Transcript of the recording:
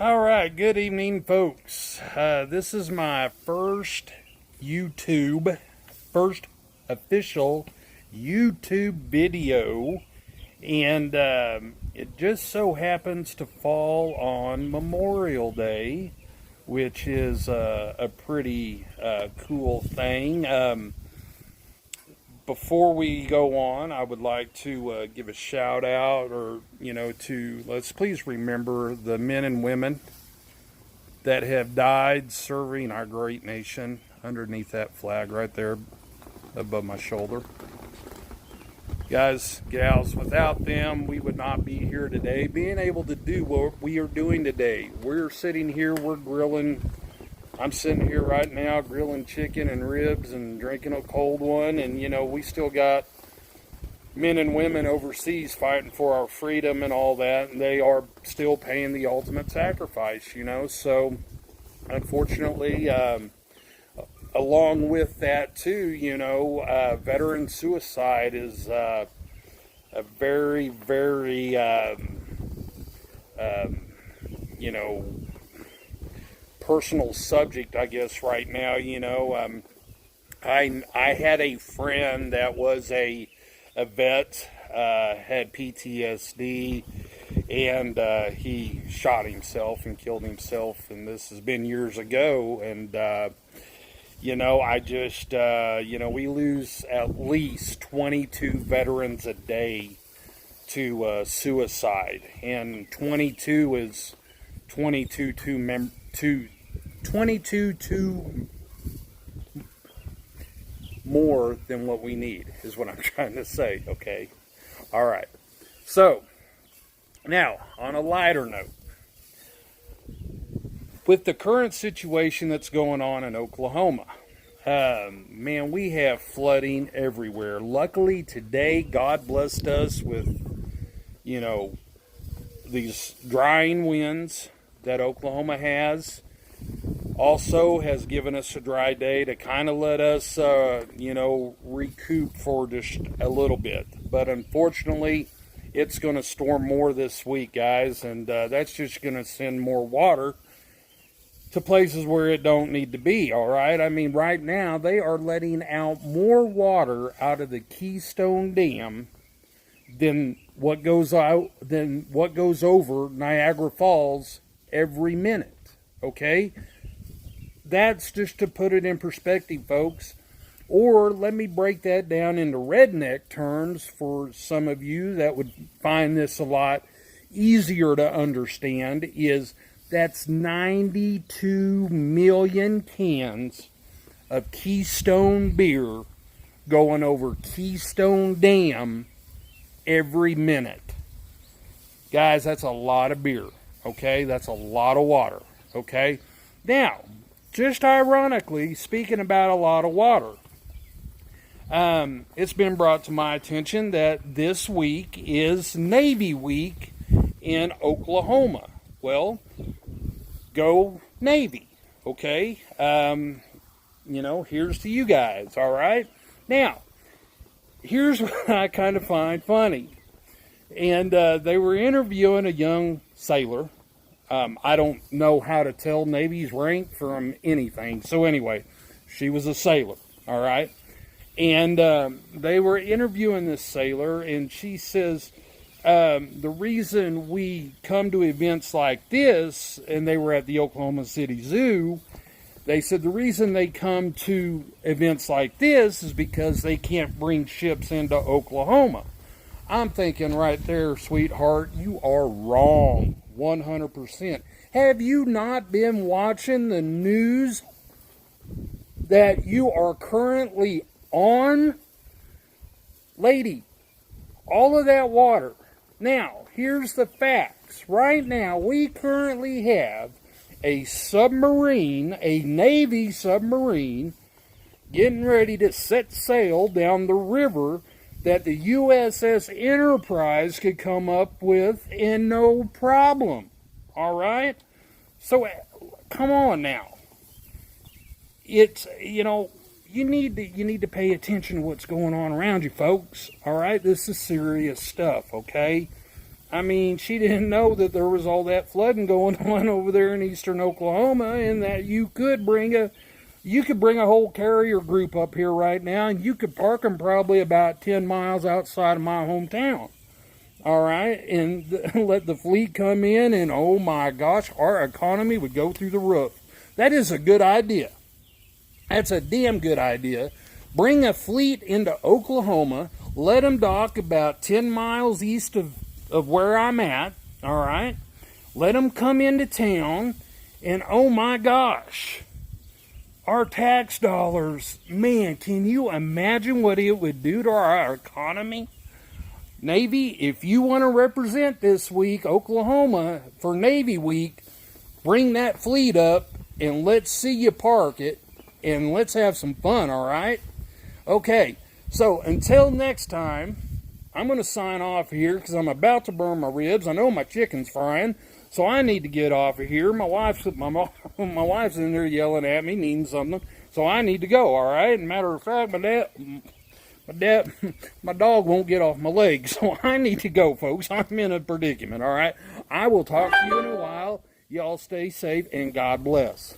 All right, good evening, folks. This is my first official YouTube video, and it just so happens to fall on Memorial Day, which is a pretty cool thing. Before we go on, I would like to give a shout out, let's please remember the men and women that have died serving our great nation underneath that flag right there above my shoulder. Guys, gals, without them, we would not be here today, being able to do what we are doing today. We're sitting here, we're grilling. I'm sitting here right now grilling chicken and ribs and drinking a cold one. And, we still got men and women overseas fighting for our freedom and all that. And they are still paying the ultimate sacrifice, So, unfortunately, along with that, too, veteran suicide is a very, very, personal subject, I guess, right now. I had a friend that was a vet, had PTSD, and he shot himself and killed himself, and this has been years ago. And I just we lose at least 22 veterans a day to suicide, and 22 is 22 more than what we need, is what I'm trying to say, okay? All right. So, now, on a lighter note, with the current situation that's going on in Oklahoma, man, we have flooding everywhere. Luckily, today, God blessed us with, these drying winds that Oklahoma has. Also has given us a dry day to kind of let us, recoup for just a little bit. But unfortunately, it's going to storm more this week, guys, and that's just going to send more water to places where it don't need to be, all right? I mean, right now, they are letting out more water out of the Keystone Dam than what goes over Niagara Falls every minute, okay? That's just to put it in perspective, folks. Or let me break that down into redneck terms for some of you that would find this a lot easier to understand, is that's 92 million cans of Keystone beer going over Keystone Dam every minute. Guys, that's a lot of beer, okay? That's a lot of water, okay? Now, just ironically, speaking about a lot of water, it's been brought to my attention that this week is Navy Week in Oklahoma. Well, go Navy, okay? Here's to you guys, all right? Now, here's what I kind of find funny. And they were interviewing a young sailor. I don't know how to tell Navy's rank from anything. So anyway, she was a sailor, all right? And they were interviewing this sailor, and she says, the reason we come to events like this, and they were at the Oklahoma City Zoo, they said the reason they come to events like this is because they can't bring ships into Oklahoma. I'm thinking right there, sweetheart, you are wrong. 100%. Have you not been watching the news that you are currently on? Lady, all of that water. Now, here's the facts. Right now, we currently have a submarine, a Navy submarine, getting ready to set sail down the river that the USS Enterprise could come up with in no problem. All right? So, come on now. It's, you need to pay attention to what's going on around you, folks. All right? This is serious stuff, okay? I mean, she didn't know that there was all that flooding going on over there in eastern Oklahoma, and that you could bring a whole carrier group up here right now, and you could park them probably about 10 miles outside of my hometown. All right, and let the fleet come in, and oh my gosh, our economy would go through the roof. That is a good idea. That's a damn good idea. Bring a fleet into Oklahoma, let them dock about 10 miles east of where I'm at, all right? Let them come into town, and oh my gosh, our tax dollars, man, can you imagine what it would do to our economy? Navy, if you want to represent this week, Oklahoma, for Navy Week, bring that fleet up and let's see you park it and let's have some fun, all right? Okay, so until next time, I'm going to sign off here because I'm about to burn my ribs. I know my chicken's frying, so I need to get off of here. My wife's in there yelling at me, needing something, so I need to go, all right? And matter of fact, my dog won't get off my leg, so I need to go, folks. I'm in a predicament, all right? I will talk to you in a while. Y'all stay safe, and God bless.